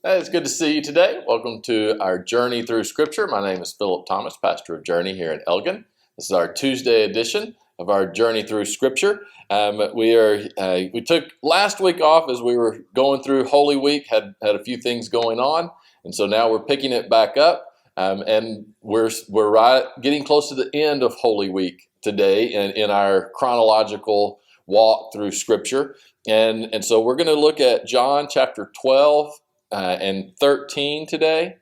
Hey, it's good to see you today. Welcome to our Journey Through Scripture. My name is Philip Thomas, pastor of Journey here in Elgin. This is our Tuesday edition of our Journey Through Scripture. We took last week off as we were going through Holy Week, had a few things going on, and so now we're picking it back up, and we're getting close to the end of Holy Week today in our chronological walk through Scripture, and so we're going to look at John chapter 12. And 13 today,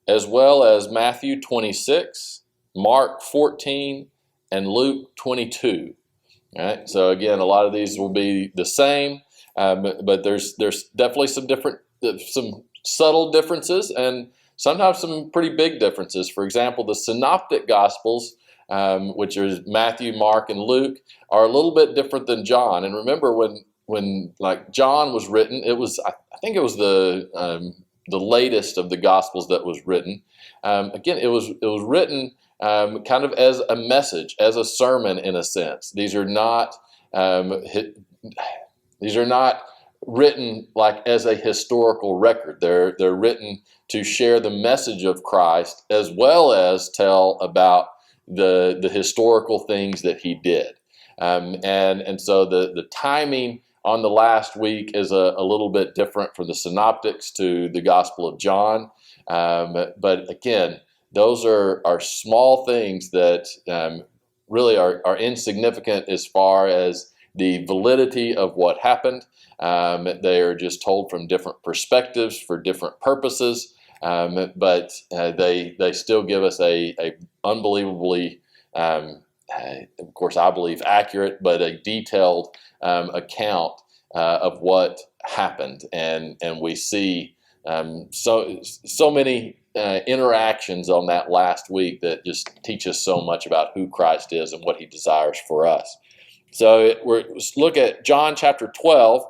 as well as Matthew 26, Mark 14, and Luke 22. All right, so again, a lot of these will be the same, but there's definitely some subtle differences, and sometimes some pretty big differences. For example, the Synoptic Gospels, which is Matthew, Mark, and Luke, are a little bit different than John. And remember, when like John was written, I think it was the latest of the Gospels that was written. Again, it was written kind of as a message, as a sermon in a sense. These are not written like as a historical record. They're written to share the message of Christ as well as tell about the historical things that he did. And so the timing on the last week is a little bit different from the Synoptics to the Gospel of John. But again, those are small things that really are insignificant as far as the validity of what happened. They are just told from different perspectives for different purposes, but they still give us a unbelievably, of course, I believe accurate, but a detailed account of what happened, and we see so many interactions on that last week that just teach us so much about who Christ is and what he desires for us. So let's look at John chapter 12.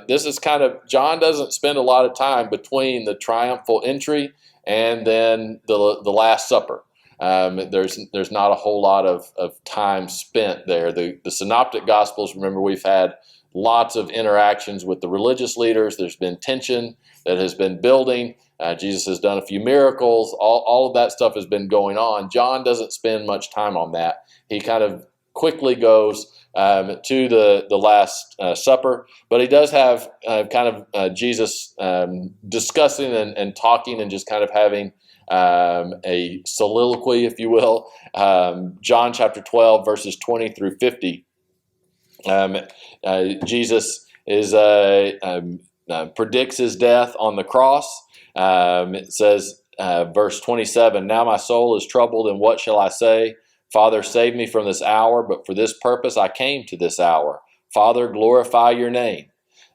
This is kind of, John doesn't spend a lot of time between the triumphal entry and then the Last Supper. There's not a whole lot of time spent there. The Synoptic Gospels, remember, we've had lots of interactions with the religious leaders. There's been tension that has been building. Jesus has done a few miracles. All of that stuff has been going on. John doesn't spend much time on that. He kind of quickly goes to the Last Supper, but he does have Jesus discussing and talking and just kind of having a soliloquy, if you will. John chapter 12, verses 20 through 50. Jesus predicts his death on the cross. It says, verse 27, "Now my soul is troubled, and what shall I say? Father, save me from this hour, but for this purpose I came to this hour. Father, glorify your name."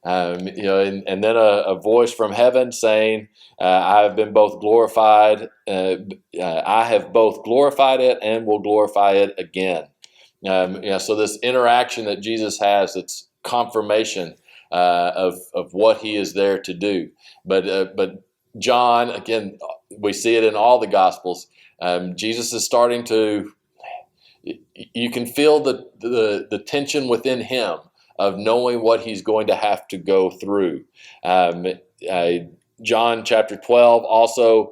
And then a voice from heaven saying, "I have been both glorified. I have both glorified it and will glorify it again." So this interaction that Jesus has, it's confirmation of what he is there to do. But John, again, we see it in all the Gospels. Jesus is starting to. You can feel the tension within him of knowing what he's going to have to go through. John chapter 12 also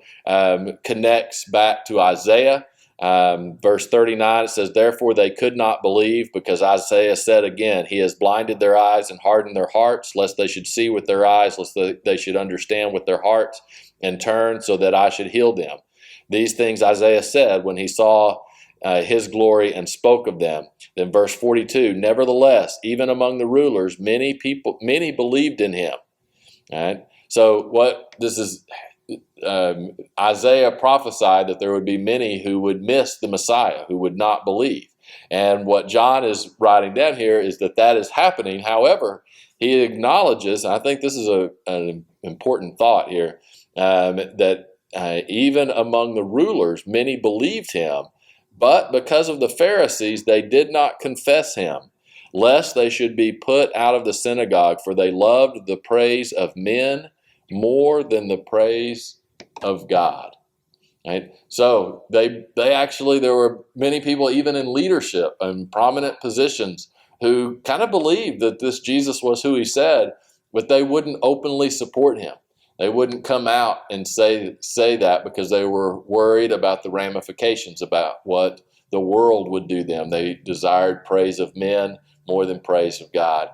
connects back to Isaiah. Verse 39, it says, "Therefore they could not believe, because Isaiah said again, he has blinded their eyes and hardened their hearts, lest they should see with their eyes, lest they should understand with their hearts, and turn, so that I should heal them. These things Isaiah said when he saw his glory and spoke of them." Then verse 42, "Nevertheless, even among the rulers, many believed in him." All right. So what this is, Isaiah prophesied that there would be many who would miss the Messiah, who would not believe. And what John is writing down here is that is happening. However, he acknowledges, and I think this is an important thought here, that even among the rulers, many believed him, but because of the Pharisees, they did not confess him, lest they should be put out of the synagogue, for they loved the praise of men more than the praise of God. Right? So there were many people, even in leadership and prominent positions, who kind of believed that this Jesus was who he said, but they wouldn't openly support him. They wouldn't come out and say that because they were worried about the ramifications, about what the world would do them. They desired praise of men more than praise of God.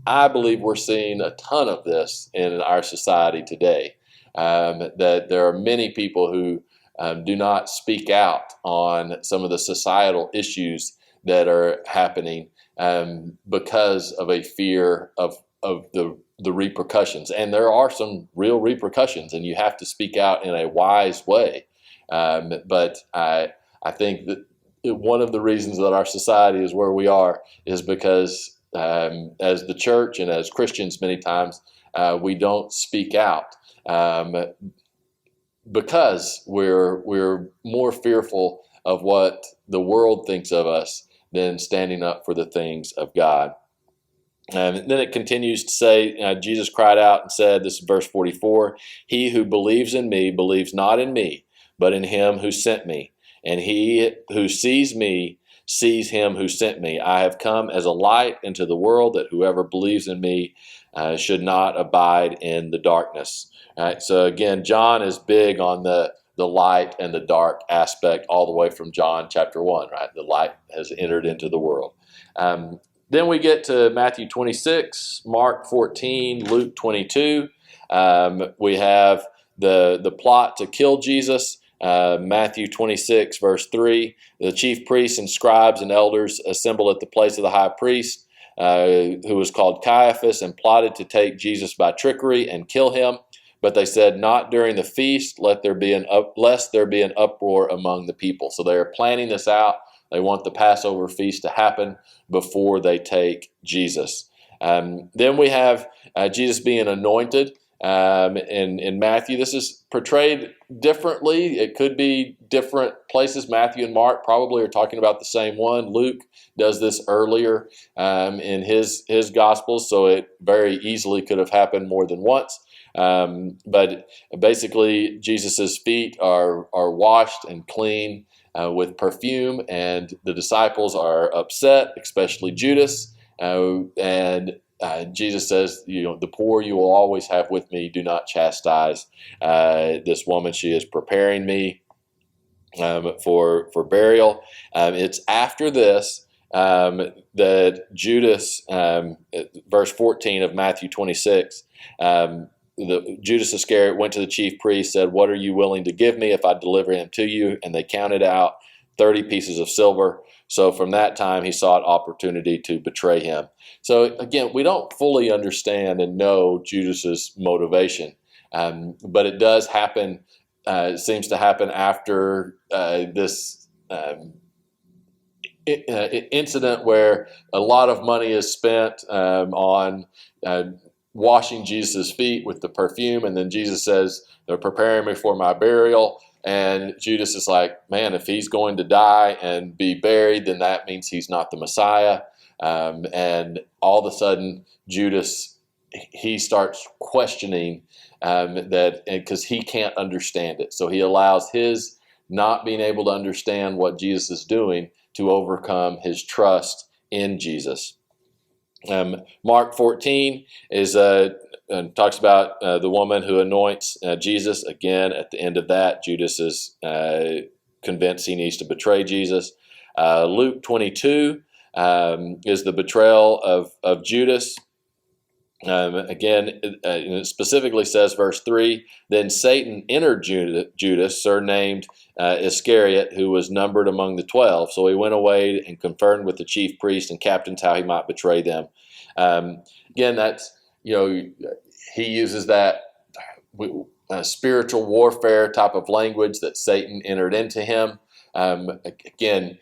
I believe we're seeing a ton of this in our society today, that there are many people who do not speak out on some of the societal issues that are happening because of a fear of the repercussions. And there are some real repercussions, and you have to speak out in a wise way. But I think that one of the reasons that our society is where we are is because as the church and as Christians, many times we don't speak out because we're more fearful of what the world thinks of us than standing up for the things of God. And then it continues to say, Jesus cried out and said, this is verse 44, "He who believes in me believes not in me, but in him who sent me. And he who sees me sees him who sent me. I have come as a light into the world, that whoever believes in me should not abide in the darkness." All right, so again, John is big on the light and the dark aspect all the way from John chapter 1, right? The light has entered into the world. Then we get to Matthew 26, Mark 14, Luke 22. We have the plot to kill Jesus. Matthew 26, verse 3. The chief priests and scribes and elders assembled at the place of the high priest, who was called Caiaphas, and plotted to take Jesus by trickery and kill him. But they said, "Not during the feast, lest there be an uproar among the people." So they're planning this out. They want the Passover feast to happen before they take Jesus. Then we have Jesus being anointed in Matthew. This is portrayed differently. It could be different places. Matthew and Mark probably are talking about the same one. Luke does this earlier in his Gospels, so it very easily could have happened more than once. But basically, Jesus's feet are washed and clean with perfume, and the disciples are upset, especially Judas. And Jesus says, "The poor you will always have with me. Do not chastise this woman. She is preparing me for burial." It's after this that Judas, verse 14 of Matthew 26. Judas Iscariot went to the chief priest, said, "What are you willing to give me if I deliver him to you?" And they counted out 30 pieces of silver. So from that time, he sought opportunity to betray him. So again, we don't fully understand and know Judas's motivation, but it does happen. It seems to happen after this incident where a lot of money is spent on washing Jesus' feet with the perfume, and then Jesus says, "They're preparing me for my burial." And Judas is like, man, if he's going to die and be buried, then that means he's not the Messiah. And all of a sudden, Judas, he starts questioning that, because he can't understand it. So he allows his not being able to understand what Jesus is doing to overcome his trust in Jesus. Mark 14 is talks about the woman who anoints Jesus. Again, at the end of that, Judas is convinced he needs to betray Jesus. Luke 22 is the betrayal of Judas. Again, it specifically says, verse 3, "Then Satan entered Judas, surnamed Iscariot, who was numbered among the 12. So he went away and conferred with the chief priests and captains how he might betray them." Again, that's, he uses that spiritual warfare type of language, that Satan entered into him. Again,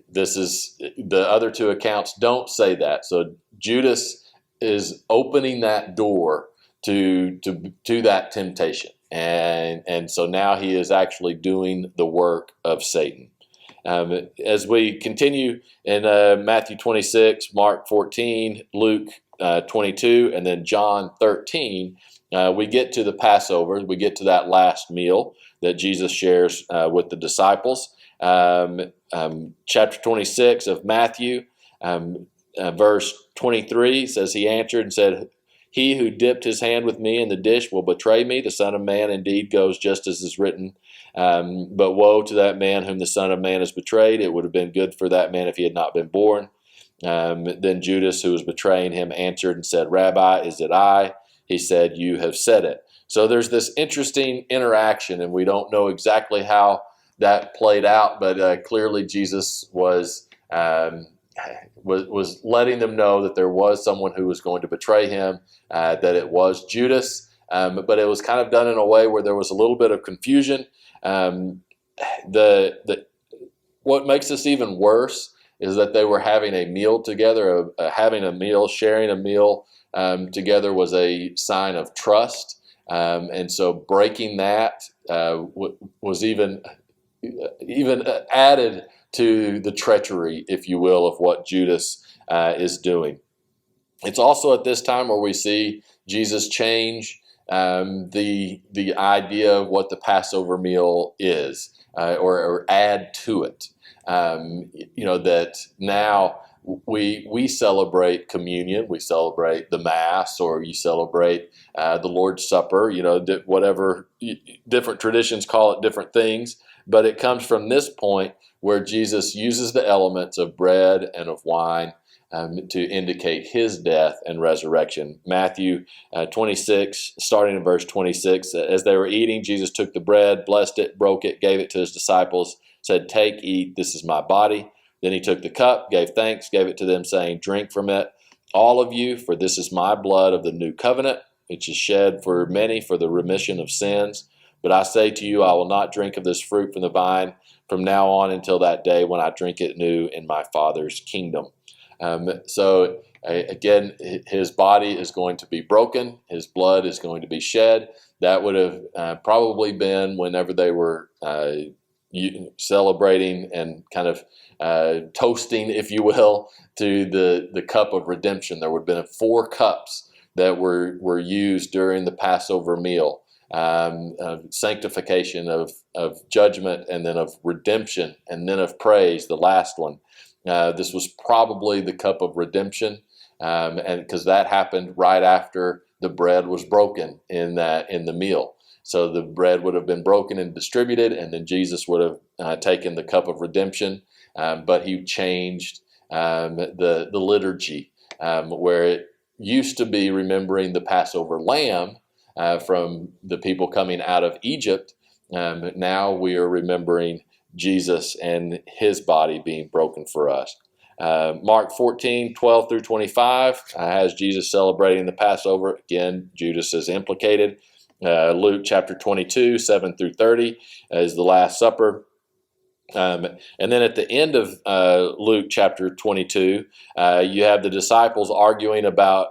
this is, the other two accounts don't say that. So Judas is opening that door to that temptation, and so now he is actually doing the work of Satan. As we continue in Matthew 26, Mark 14, Luke 22, and then John 13, we get to the Passover. We get to that last meal that Jesus shares with the disciples. Chapter 26 of Matthew, verse 23 says, "He answered and said, He who dipped his hand with me in the dish will betray me. The Son of Man indeed goes just as is written. But woe to that man whom the Son of Man has betrayed. It would have been good for that man if he had not been born. Then Judas, who was betraying him, answered and said, Rabbi, is it I? He said, you have said it. So there's this interesting interaction, and we don't know exactly how that played out, but clearly Jesus was letting them know that there was someone who was going to betray him, that it was Judas, but it was kind of done in a way where there was a little bit of confusion. What makes this even worse is that they were having a meal together. Sharing a meal together was a sign of trust, and so breaking that was even added to the treachery, if you will, of what Judas is doing. It's also at this time where we see Jesus change the idea of what the Passover meal is, or add to it. That now we celebrate communion, we celebrate the Mass, or you celebrate the Lord's Supper, whatever different traditions call it different things, but it comes from this point where Jesus uses the elements of bread and of wine to indicate his death and resurrection. Matthew 26, starting in verse 26, as they were eating, Jesus took the bread, blessed it, broke it, gave it to his disciples, said, take, eat, this is my body. Then he took the cup, gave thanks, gave it to them, saying, drink from it, all of you, for this is my blood of the new covenant, which is shed for many for the remission of sins. But I say to you, I will not drink of this fruit from the vine from now on until that day when I drink it new in my Father's kingdom. So again, his body is going to be broken. His blood is going to be shed. That would have probably been whenever they were celebrating and kind of toasting, if you will, to the cup of redemption. There would have been 4 cups that were used during the Passover meal. Sanctification, of judgment, and then of redemption, and then of praise, the last one. This was probably the cup of redemption, and because that happened right after the bread was broken in the meal. So the bread would have been broken and distributed, and then Jesus would have taken the cup of redemption, but he changed the liturgy, where it used to be remembering the Passover lamb from the people coming out of Egypt. Now we are remembering Jesus and his body being broken for us. Mark 14, 12 through 25 has Jesus celebrating the Passover. Again, Judas is implicated. Luke chapter 22, 7 through 30 is the Last Supper. And then at the end of Luke chapter 22, you have the disciples arguing about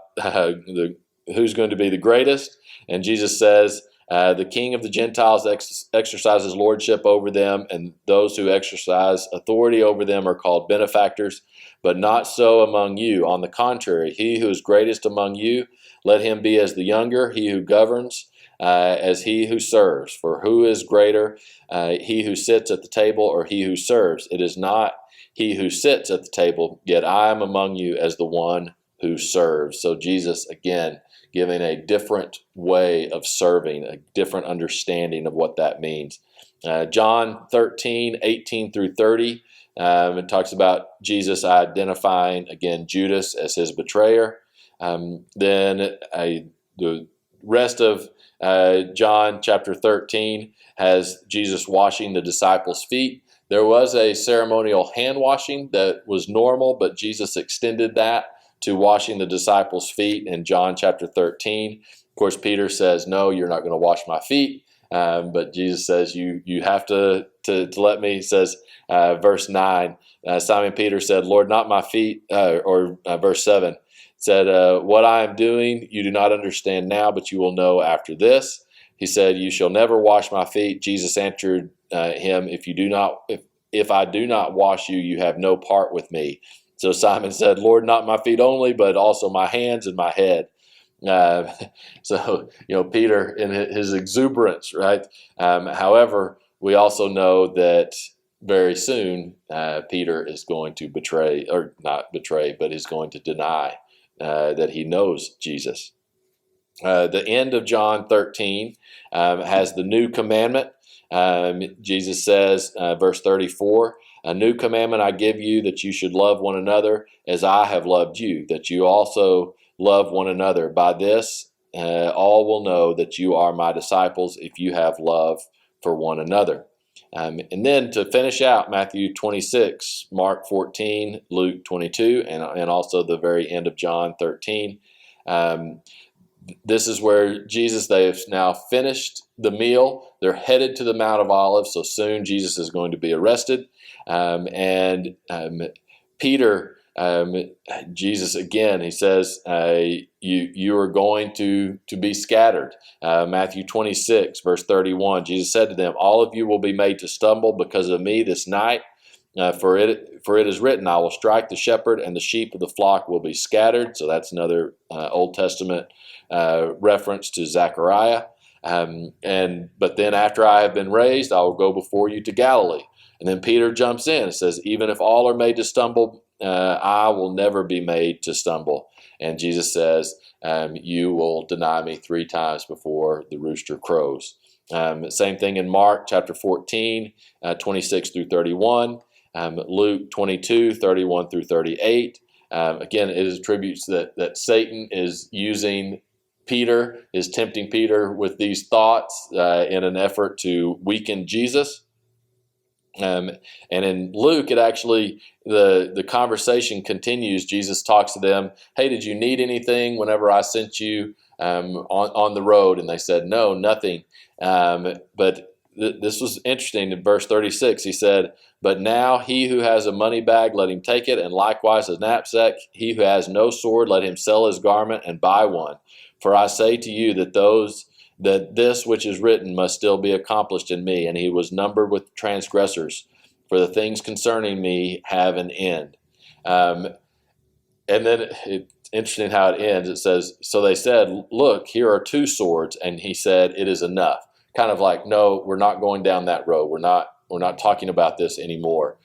who's going to be the greatest. And Jesus says, the king of the Gentiles exercises lordship over them, and those who exercise authority over them are called benefactors, but not so among you. On the contrary, he who is greatest among you, let him be as the younger, he who governs as he who serves. For who is greater, he who sits at the table or he who serves? It is not he who sits at the table, yet I am among you as the one who serves. So Jesus, again, giving a different way of serving, a different understanding of what that means. John 13, 18 through 30, it talks about Jesus identifying, again, Judas as his betrayer. Then the rest of John chapter 13 has Jesus washing the disciples' feet. There was a ceremonial hand washing that was normal, but Jesus extended that to washing the disciples' feet in John chapter 13. Of course, Peter says, no, you're not going to wash my feet. But Jesus says, you have to let me. He says, verse 9, Simon Peter said, Lord, not my feet, verse 7 said, what I am doing, you do not understand now, but you will know after this. He said, you shall never wash my feet. Jesus answered him, if I do not wash you, you have no part with me. So Simon said, Lord, not my feet only, but also my hands and my head. So, Peter in his exuberance, right? However, we also know that very soon Peter is going to betray, or not betray, but is going to deny that he knows Jesus. The end of John 13 has the new commandment. Jesus says, verse 34, "A new commandment I give you, that you should love one another as I have loved you, that you also love one another. By this, all will know that you are my disciples, if you have love for one another." And then to finish out, Matthew 26, Mark 14, Luke 22, and also the very end of John 13. This is where they have now finished the meal. They're headed to the Mount of Olives, so soon Jesus is going to be arrested. Peter, Jesus again, he says, you are going to be scattered. Matthew 26, verse 31, Jesus said to them, "All of you will be made to stumble because of me this night. For it is written, I will strike the shepherd, and the sheep of the flock will be scattered." So that's another Old Testament reference to Zechariah. But then after I have been raised, I will go before you to Galilee. And then Peter jumps in and says, "Even if all are made to stumble, I will never be made to stumble." And Jesus says, "You will deny me 3 times before the rooster crows." Same thing in Mark chapter 14, 26 through 31. Luke 22, 31 through 38. Again, it attributes that Satan is using Peter, is tempting Peter with these thoughts in an effort to weaken Jesus. And in Luke, it actually, the conversation continues. Jesus talks to them, "Hey, did you need anything whenever I sent you on the road?" And they said, "No, nothing." This was interesting. In verse 36, he said, "But now he who has a money bag, let him take it, and likewise a knapsack. He who has no sword, let him sell his garment and buy one. For I say to you that this which is written must still be accomplished in me." And he was numbered with transgressors, for the things concerning me have an end. And then it's interesting how it ends. It says, "So they said, 'Look, here are 2 swords.' And he said, 'It is enough.'" Kind of like, no, we're not going down that road. We're not talking about this anymore.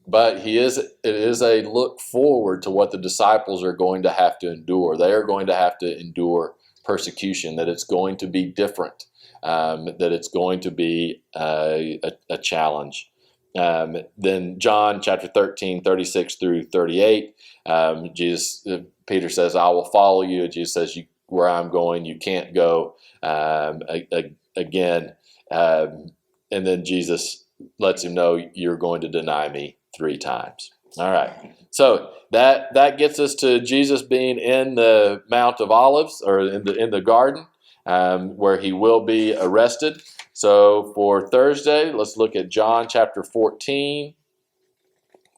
But it is a look forward to what the disciples are going to have to endure. They are going to have to endure persecution, that it's going to be different, that it's going to be a challenge. Then John chapter 13, 36 through 38, Peter says, "I will follow you." And Jesus says, "Where I'm going, you can't go." Again, and then Jesus lets him know, "You're going to deny me 3 times. All right. So that gets us to Jesus being in the Mount of Olives, or in the garden, where he will be arrested. So for Thursday, let's look at John chapter 14.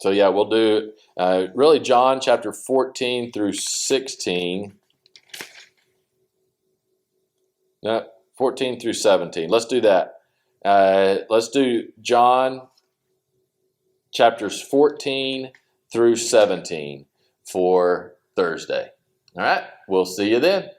So yeah, we'll do really John chapter 14 through 16. No, 14 through 17. Let's do that. Let's do John chapters 14 through 17 for Thursday. All right, we'll see you then.